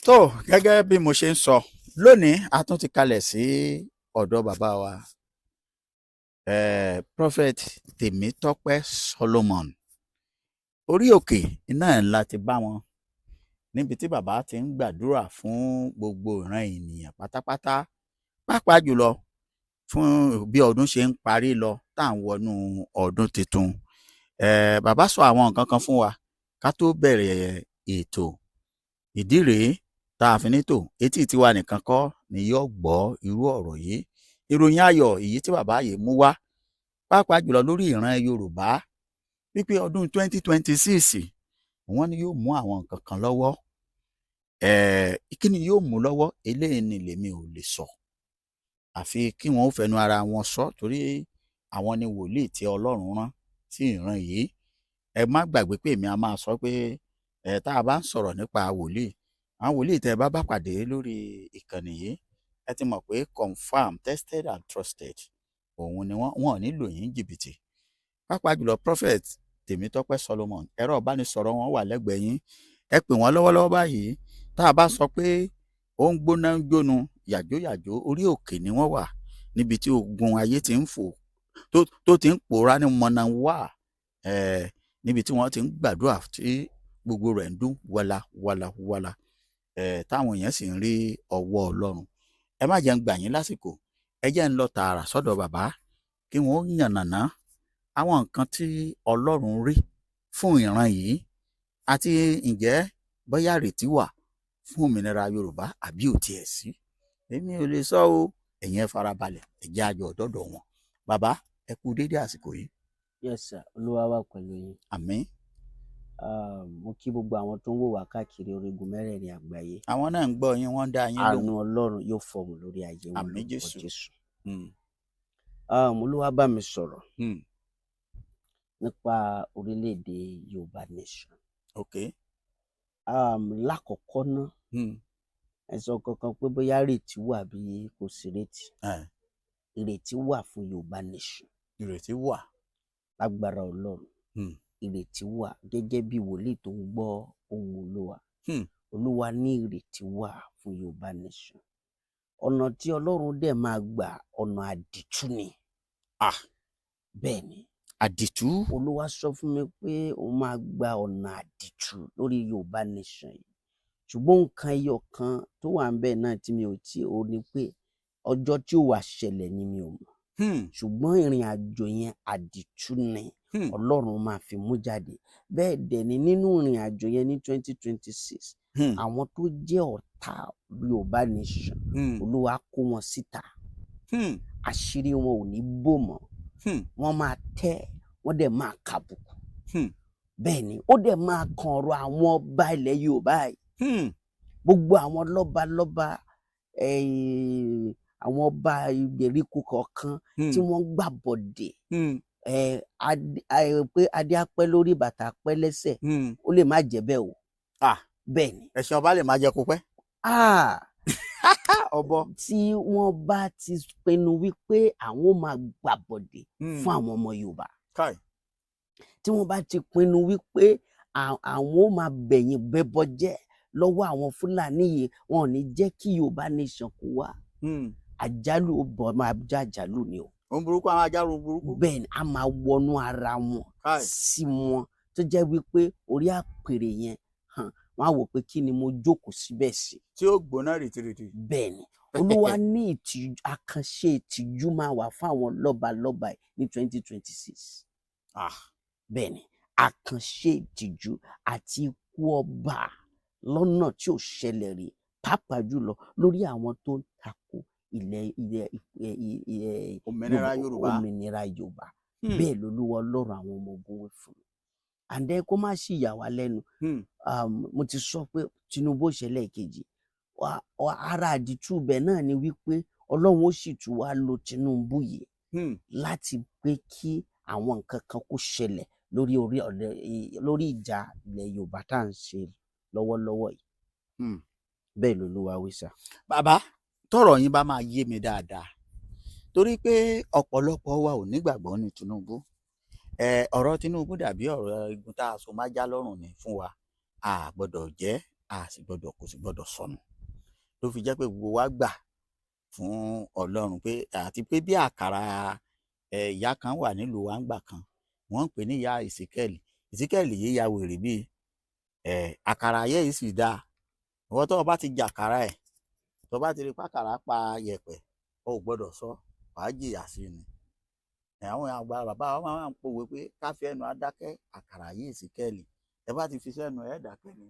tó gẹ́gẹ́ bí mo ṣe ń sọ lónìí a tún ti kalẹ̀ sí ọ̀dọ̀ bàbá wa prophet Tèmítọ́pẹ́ Solomon. Orí òkè iná ẹ̀ ńlá ti bá wọn níbi tí bàbá ti ń gbàdúrà fún gbogbo ìran ènìyàn pátápátá, pàápàá jùlọ fún bí ọdún ṣe ń parí lọ tá à ń wọnú ọdún tuntun. Bàbá sọ àwọn nǹkan kan fún wa ká tó bẹ̀rẹ̀ ètò. Ìdí rèé tá a fi ní tò etí tiwa nìkan kọ́ ni yóò gbọ́ irú ọ̀rọ̀ yìí. Ìròyìn ayọ̀ èyí tí bàbá yìí mú wá pàápàá jùlọ lórí ìran Yorùbá wípé ọdún 2026 wọ́n ní yóò mú àwọn nǹkan kan lọ́wọ́. Kí ni yóò mú lọ́wọ́? Eléyìí ni lèmi ò lè sọ, àfi kí wọ́n ó fẹnu ara wọn sọ, torí àwọn ni wòlíì tí Ọlọ́run rán sí ìran yìí. Ẹ má gbàgbé pé èmi a máa sọ pé tá a bá ń sọ̀rọ̀ nípa wòlíì, àwọn wòlíì tẹ́ ẹ bá pàdé lórí ìkànnì yìí, ẹ ti mọ̀ pé confam, tested and trusted òun ni wọ́n ò nílò yín jìbìtì. Pàápàá jùlọ prophet Tèmítọ́pẹ́ Solomon, ẹ̀rọ ìbánisọ̀rọ̀ wọn wà lẹ́gbẹ̀ẹ́ yín. Ẹ pè wọ́n lọ́wọ́lọ́wọ́ báyìí. Tá a bá sọ pé ó ń gbóná ń jónu yàjóyàjó, orí òkè ni wọ́n wà níbi tí ogun ayé ti ń fò tó ti ń pòórá ní mọ̀nà wà, níbi tí wọ́n ti ń gbàdúrà tí gbogbo rẹ̀ ń dún wàlà wàlà wàlà, táwọn èèyàn sì ń rí ọwọ́ Ọlọ́run. Ẹ má jẹ́ ń gbà yín lásìkò, ẹ jẹ́ ń lọ tààrà sọ́dọ̀ bàbá kí wọ́n yànnàná àwọn nǹkan tí Ọlọ́run rí fún ìran yìí, àti ǹjẹ́ bóyá ìrètí wà fún òmìnira Yorùbá àbí ò tiẹ̀ sí. Èmi ò lè sọ o, ẹ̀yin ẹ farabalẹ̀, ẹ jẹ́ a jọ dọ́dọ̀ wọn. Bàbá, ẹ kú dédé àsìkò yìí. Yes sir, Olúwa wà pẹ̀lú yín. Àmín. Mo kí gbogbo àwọn tó ń wò wá káàkiri orígun mẹ́rẹ̀ẹ̀rin àgbáyé. Àwọn náà ń gbọ́ yín, wọ́n ń dá yín lóhùn. Àánú Ọlọ́run yóò fọ̀hún lórí ayé wọn. Àmín Jésù. Olúwa bá mi sọ̀rọ̀ nípa orílẹ̀-èdè Yorùbá nation. Okay. Lákọ̀ọ́kọ́ ná, ẹ sọ kankan pé bóyá ìrètí wà bí kò sí ìrètí. Ìrètí wà fún Yorùbá nation. Ìrètí wà. Lágbára Ọlọ́run. Ìrètí wà gẹ́gẹ́ bí wòlíì tó ń gbọ́ ohùn Olúwa. Olúwa ní ìrètí wà fún Yorùbá nation. Ọ̀nà tí Ọlọ́run dẹ̀ máa gbà, ọ̀nà àdìtú ni. Bẹ́ẹ̀ ni. Àdìtú. Olúwa sọ fún mi pé òun máa gba ọ̀nà àdìtú lórí Yorùbá nation yìí. Ṣùgbọ́n nǹkan ẹyọ kan tó wà ń bẹ̀ náà tí mi ò tí ò ní pé ọjọ́ tí ó wà ṣẹlẹ̀ ni mi ò mọ̀. Ṣùgbọ́n ìrìn àjò yẹn àdìtú ni Ọlọ́run máa fi mú jáde. Bẹ́ẹ̀ dẹ̀ ni nínú ìrìn àjò yẹn ní 2026, àwọn tó jẹ́ ọ̀tá Yorùbá nation, Olúwa kó wọn síta. Àṣírí wọn ò ní bò mọ́. Wọ́n máa tẹ́, wọ́n dẹ̀ máa kàbùkù. Bẹ́ẹ̀ ni ó dẹ̀ máa kan ọ̀rọ̀ àwọn ọba ilẹ̀ Yorùbá yìí. Gbogbo àwọn lọ́balọ́ba, àwọn ọba ìgbèríko kọ̀ọ̀kan tí wọ́n gbà bọ̀dẹ̀, pé adé á pẹ́ lórí bàtà pẹ́ lẹ́sẹ̀, ó lè má jẹ́ bẹ́ẹ̀ o. Bẹ́ẹ̀ ni. Ẹ̀sìn ọba lè máa jẹ kó pẹ́. Ọbọ. Tí wọ́n bá ti pinnu wípé àwọn máa gbà bọ̀dẹ̀ fún àwọn ọmọ Yorùbá. Tí wọ́n bá ti pinnu wípé àwọn máa bẹ̀yìn bẹ́bọ jẹ́ lọ́wọ́ àwọn Fúlàní yìí, wọn ò ní jẹ́ kí Yorùbá nation kó wá. Àjálù ó bọ̀ máa já àjálù ni o. Ohun burúkú àwọn ajárò burúkú. Bẹ́ẹ̀ ni a máa wọnú ara wọn sí wọn, tó jẹ́ wípé orí àpèrè yẹn wọ́n á wò pé kí ni mo jókòó síbẹ̀ sí. Tí ó gbóná rìtìrìtì. Bẹ́ẹ̀ ni Olúwa ní àkànṣe ìtìjú máa wà fún àwọn lọ́balọ́ba ní 2026. Bẹ́ẹ̀ ni àkànṣe ìtìjú àti ikú ọba lọ́nà tí ò ṣẹlẹ̀ rí, pàápàá jùlọ lórí àwọn tó ń tako òmìnira Yorùbá. Bẹ́ẹ̀ lolúwa Ọlọ́run àwọn ọmọ ogun wí fún mi. And then kó má sì yà wá lẹ́nu, mo ti sọ pé Tinubu ṣẹlẹ̀ kejì, ara àdìtú bẹ̀ náà ni wípé Ọlọ́run ó sì tún wá lo Tinubu yìí láti pé kí àwọn nǹkan kan kó ṣẹlẹ̀ lórí ìjà ilẹ̀ Yorùbá tá à ń ṣe lọ́wọ́lọ́wọ́ yìí. Bẹ́ẹ̀ lolúwa wí sà. Bàbá, tọ́rọ̀ yín bá máa yé mi dáadáa, torí pé ọ̀pọ̀lọpọ̀ wa ò nígbàgbọ́ ní Tinubu. Ọ̀rọ̀ Tinubu dàbí ọ̀rọ̀ igun tá a so májá lọ́rùn ni fún wa. A gbọ́dọ̀ jẹ́ kò sì gbọ́dọ̀ sọnù. Ló fi jẹ́ pé gbogbo wa gbà fún Ọlọ́run pé àti pé bí àkàrà ìyá kan wà nílùú wa ńgbà kan, wọ́n ń pè ní ìyá Ìsíkẹ́ẹ̀lì. Ìsíkẹ́ẹ̀lì yìí ya wèrè bíi àkàrà ayé yìí sì dáa. Ìwọ tó o bá ti jàkàrà ẹ̀, tó o bá ti rí pàkàrà pa yẹ̀pẹ̀, o ò gbọ́dọ̀ sọ, wàá jìyà sí ni. Àwọn àgbà bàbá wa máa ń pòwe pé ká fi ẹnu adákẹ́ àkàrà ayé Ìsíkẹ́ẹ̀lì. Ẹ bá ti fi sẹ́nu ẹ̀ dákẹ́ ni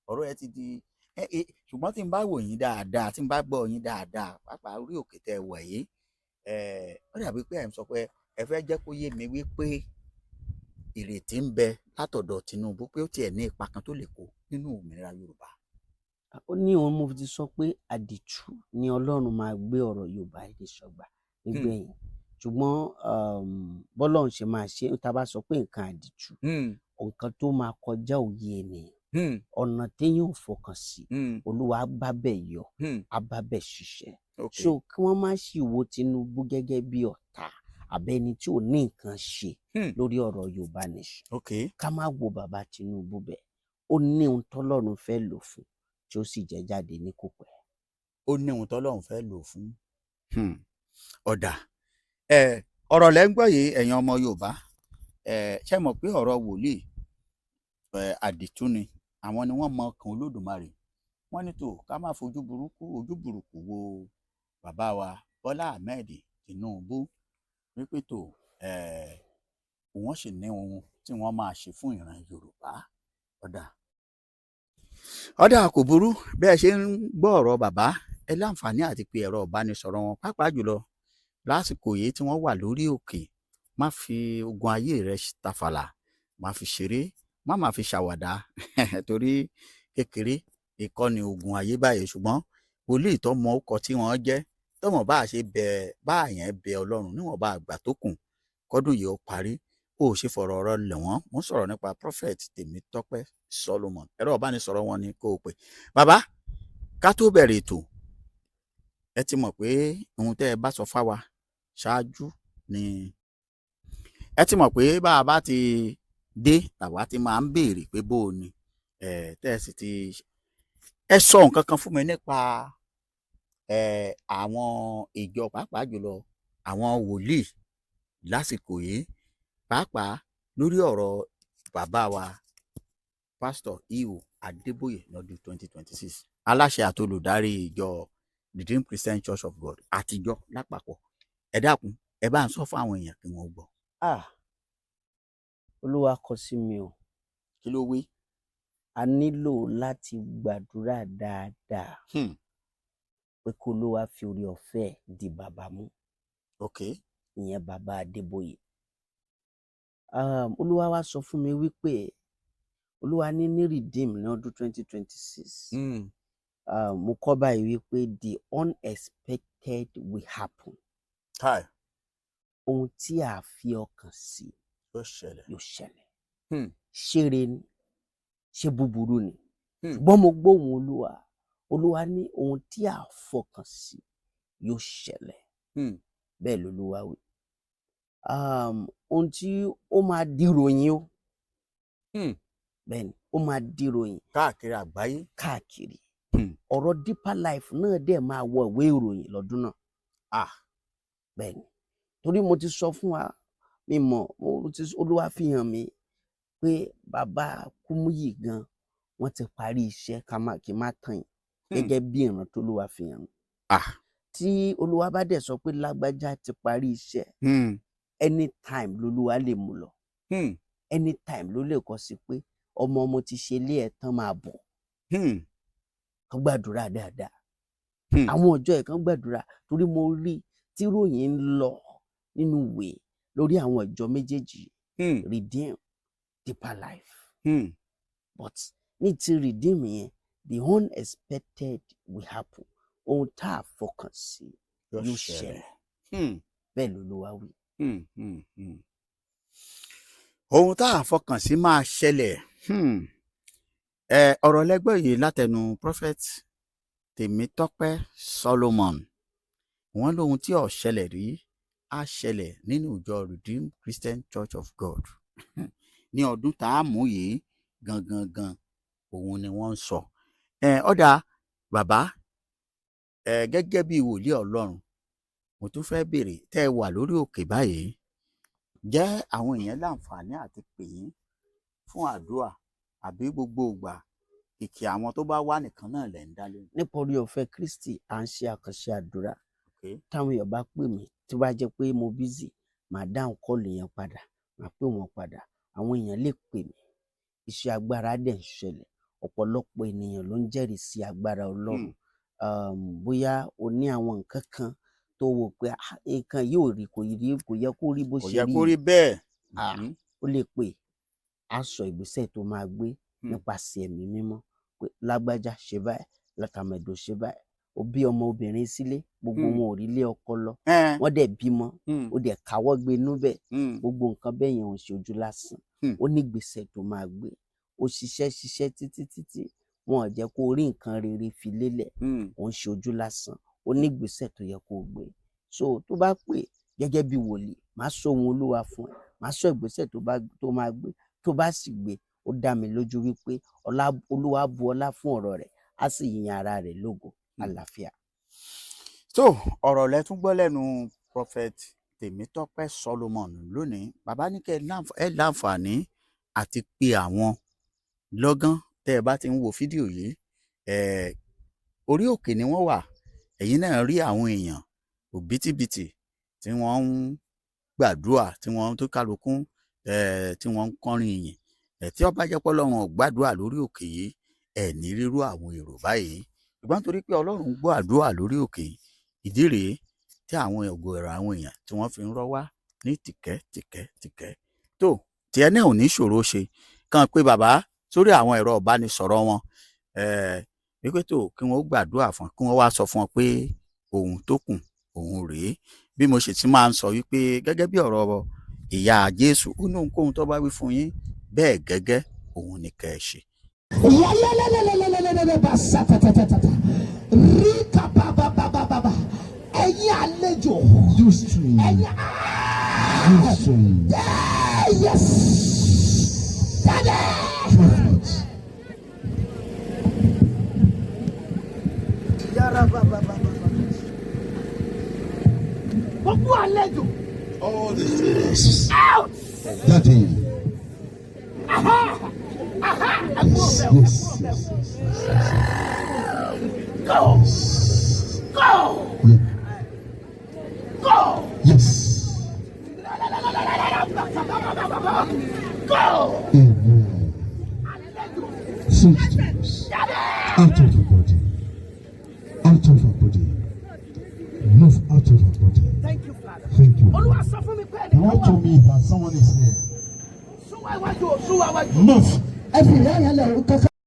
ọ̀rọ̀ ẹ ti di ṣùgbọ́n tí n bá wò yín dáadáa, tí n bá gbọ́ yín dáadáa, pàápàá orí òkè tẹ́ ẹ wà yìí, ó dàbí pé ẹ̀ ń sọ pé ẹ fẹ́ jẹ́ kó yé mi wípé ìrètí ń bẹ látọ̀dọ̀ Tinubu pé ó tiẹ̀ ní ipa kan tó lè kó nínú òmìnira Yorùbá. Ó ní òun mo ti sọ pé àdìtú ni Ọlọ́run máa gbé ọ̀rọ̀ Yorùbá yìí sọgbà nígbẹ̀yìn. Ṣùgbọ́n bọ́lọ́run ṣe máa ṣe, tá a bá sọ pé nǹkan àdìtú, nǹkan tó máa kọjá òye ènìyàn, ọ̀nà téèyàn ò fọkàn sí, Olúwa á bá bẹ̀ yọ, á bá bẹ̀ ṣiṣẹ́. So kí wọ́n má sì wo Tinubu gẹ́gẹ́ bí ọ̀tá àbẹ́ni tí ò ní nǹkan ṣe lórí ọ̀rọ̀ Yorùbá nation. Ká má wo bàbá Tinubu bẹ́ẹ̀. Ó ní ohun tọ́lọ́run fẹ́ lò fún tí ó sì jẹ́ jáde ní kò pẹ́. Ó ní ohun tọ́lọ́run fẹ́ lò fún. Ọ̀dà ọ̀rọ̀ lẹ́ ń gbọ́ yìí ẹ̀yin ọmọ Yorùbá. Ṣé mọ̀ pé ọ̀rọ̀ wòlíì àdìtú ni, àwọn ni wọ́n mọ ọkàn Olódùmarè. Wọ́n ní tó ká má fojú burúkú wo bàbá wa Bọ́lá Ahmed Tinubu wípé tó wọ́n sì ní ohun tí wọ́n máa ṣe fún ìran Yorùbá. Ọ̀dà kò burú, bẹ́ẹ̀ ṣe ń gbọ́ ọ̀rọ̀ bàbá, ẹ láǹfààní àti pé ẹ̀rọ ìbánisọ̀rọ̀ wọn, pàápàá jùlọ lásìkò yìí tí wọ́n wà lórí òkè. Má fi ogun ayé rẹ tàfàlà, má fi ṣeré, má fi ṣàwàdà torí kékeré ìkọ́ni ogun ayé báyìí. Ṣùgbọ́n wòlíì tó mọ ọkọ tí wọ́n jẹ́, tó mọ̀ bá a ṣe bá àyàn bẹ Ọlọ́run níwọ̀n bá àgbà tó kù kọ́dún yìí ó parí. Ó ṣe fọ̀rọ̀ ọ̀rọ̀ lẹ̀ wọ́n. Mo ń sọ̀rọ̀ nípa Prophet Tèmítọ́pẹ́ Solomon. Ẹ̀rọ ìbánisọ̀rọ̀ wọn ni kó o pè. Bàbá, ká tó bẹ̀rẹ̀ ètò, ẹ ti mọ̀ pé ohun tẹ́ ẹ bá sọ fáwa ṣáájú ni ẹ ti mọ̀ pé bá a bá ti dé làwa ti máa ń béèrè pé bó o ni tẹ́ ẹ sì ti ẹ sọ nǹkan kan fún mi nípa àwọn ìjọ, pàápàá jùlọ àwọn wòlíì lásìkò yìí, pàápàá lórí ọ̀rọ̀ bàbá wa Pastor E.O. Adébóyè lọ́dún 2026, aláṣẹ àti olùdarí ìjọ Redeemed Christian Church of God àtijọ́ lápapọ̀. Ẹ dákun, ẹ bá ń sọ fún àwọn èèyàn kí wọ́n gbọ́. Olúwa kọ sí mi o. Kí ló wí? A nílò láti gbàdúrà dáadáa pé kí Olúwa fi oore ọ̀fẹ́ di bàbá mú. Ìyẹn bàbá Adébóyè. Olúwa wá sọ fún mi wípé Olúwa ní Redeem ní ọdún 2026. Mo kọ́ báyìí wípé the unexpected will happen. Ohun tí a fi ọkàn sí yóò ṣẹlẹ̀. Ṣére ni, ṣe búburú ni. Ṣùgbọ́n mo gbóhùn Olúwa. Olúwa ní ohun tí a fọkàn sí yóò ṣẹlẹ̀. Bẹ́ẹ̀ lolúwa wí. Ohun tí ó máa dìròyìn o. Bẹ́ẹ̀ ni, ó máa dìròyìn. Káàkiri àgbáyé. Káàkiri. Ọ̀rọ̀ Deeper Life náà dẹ̀ máa wọ ìwé ìròyìn lọ́dún náà. Bẹ́ẹ̀ ni, torí mo ti sọ fún wa, Olúwa fi hàn mí pé bàbá Kúmúyì gan wọ́n ti parí iṣẹ́ kí má tàn yín gẹ́gẹ́ bí ìran tó Olúwa fi hàn mí. Tí Olúwa bá dẹ̀ sọ pé lágbájá ti parí iṣẹ́, anytime lolúwa lè mú lọ. Anytime ló lè kọ sí pé ọmọ mo ti ṣe ilé ẹ̀ tán máa bọ̀. Kán gbàdúrà dáadáa. Àwọn ọjọ́ ẹ̀ kán gbàdúrà torí mo rí tí ròyìn ń lọ nínú ìwé lórí àwọn ìjọ méjèèjì, Redeem, Deeper Life. But ní ti Redeem yẹn, the unexpected will happen. Ohun tá a fọkàn sí yóò ṣẹlẹ̀. Bẹ́ẹ̀ lolúwa wí. Ohun tá a fọkàn sí máa ṣẹlẹ̀. Ọ̀rọ̀ lẹ́gbẹ́ yìí látẹnu Prophet Tèmítọ́pẹ́ Solomon. Wọ́n lóhun tí ó ṣẹlẹ̀ rí á ṣẹlẹ̀ nínú ìjọ Redeemed Christian Church of God ní ọdún tá a mú yìí gangan. òun ni wọ́n ń sọ. Ọ̀dà bàbá, gẹ́gẹ́ bí wòlíì Ọlọ́run, mo tún fẹ́ béèrè, tẹ́ ẹ wà lórí òkè báyìí, jẹ́ àwọn èèyàn láǹfààní àti pè yín fún àdúrà àbí gbogbo ìgbà kìkì àwọn tó bá wá nìkan náà lẹ̀ ń dá lóhùn? nípa orí ọ̀fẹ́ Kristi à ń ṣe àkànṣe àdúrà. Okay. Táwọn èèyàn bá pè mí, tó bá jẹ́ pé mo busy, màá dáhùn kọ́ọ̀lù yẹn padà, màá pè wọ́n padà. Àwọn èèyàn lè pè mí, iṣẹ́ agbára dẹ̀ ń ṣẹlẹ̀. Ọ̀pọ̀lọpọ̀ ènìyàn ló ń jẹ́rìí sí agbára Ọlọ́run. Bóyá o ní àwọn nǹkan kan tó wò pé nǹkan yìí ò rí, kò yẹ kó rí bó Kò ṣe yẹ rí kó yìí. rí bẹ́ẹ̀. Ó lè pè, á sọ ìgbésẹ̀ tó máa gbé nípasẹ̀ ẹ̀mí mímọ́ pé lágbájá ṣe báyìí, látàmẹ̀dò ṣe báyìí. Ó bí ọmọ obìnrin sílé, gbogbo wọn ò rí ilé ọkọ lọ, wọ́n dẹ̀ bímọ, ó dẹ̀ káwọ́ gbé inú bẹ̀. Gbogbo nǹkan bẹ́ẹ̀ yẹn ò ń ṣe ojú lásán. Ó ní ìgbésẹ̀ tó máa gbé. Ó ṣiṣẹ́ títí wọn ò jẹ́ kó rí nǹkan rere fi lélẹ̀, ó ń ṣe ojú lásán. Ó ní ìgbésẹ̀ tó yẹ kó gbé. So tó bá pè gẹ́gẹ́ bí wòlíì, màá sọ ohun Olúwa fún ẹ, màá sọ ìgbésẹ̀ tó máa gbé. Tó bá sì gbé, ó dá mi lójú wípé Olúwa bu ọlá fún ọ̀rọ̀ rẹ̀, á sì yin ara rẹ̀ lógo. Àlàáfíà. So ọ̀rọ̀ lẹ tún gbọ́ lẹ́nu Prophet Tèmítọ́pẹ́ Solomon lónìí. Bàbá ní kẹ́ ẹ láǹfààní àti pé àwọn lọ́gán tẹ́ ẹ bá ti ń wo fídíò yìí. Orí òkè ni wọ́n wà. Ẹ̀yin náà rí àwọn èèyàn òbítíbitì tí wọ́n ń gbàdúrà, tí wọ́n tó kálukú tí wọ́n ń kọrin ìyìn. Tí ó bá jẹ́ pé Ọlọ́run ò gbàdúrà lórí òkè yìí, ẹ̀ ní rírú àwọn èrò báyìí. Ṣùgbọ́n torí pé Ọlọ́run gbọ́ àdúrà lórí òkè, ìdí rèé tí àwọn ògòrò àwọn èèyàn tí wọ́n fi ń rọ́ wá ní tìkẹ́. Tó tiẹ̀ náà ò ní ṣòro ṣe, kàn pé bàbá sórí àwọn ẹ̀rọ ìbánisọ̀rọ̀ wọn, wípé tó kí wọ́n gbàdúrà fún, kí wọ́n wá sọ fún wọn pé ohun tó kù òun rèé. Bí mo ṣe ti máa ń sọ wípé gẹ́gẹ́ bí ọ̀rọ̀ ìyá Jésù, ó ní ohunkóhun tó bá wí fún yín, bẹ́ẹ̀ gẹ́gẹ́ òun ni kẹ́ ẹ ṣe. Ẹ̀yin àlejò. Yes. Gbogbo àlejò. All the spirits. Out. Daddy. Yes. Go. Go. Yeah. Go. Yes. Go. Amen. Symptoms. Out of your body. Out of your body. Move out of your body. Thank you, Father. Thank you. Olúwa sọ fún mi pé The Lord told me that someone is here. Súnwá iwájú. Move. Ẹ fi ìyá yẹn lẹ̀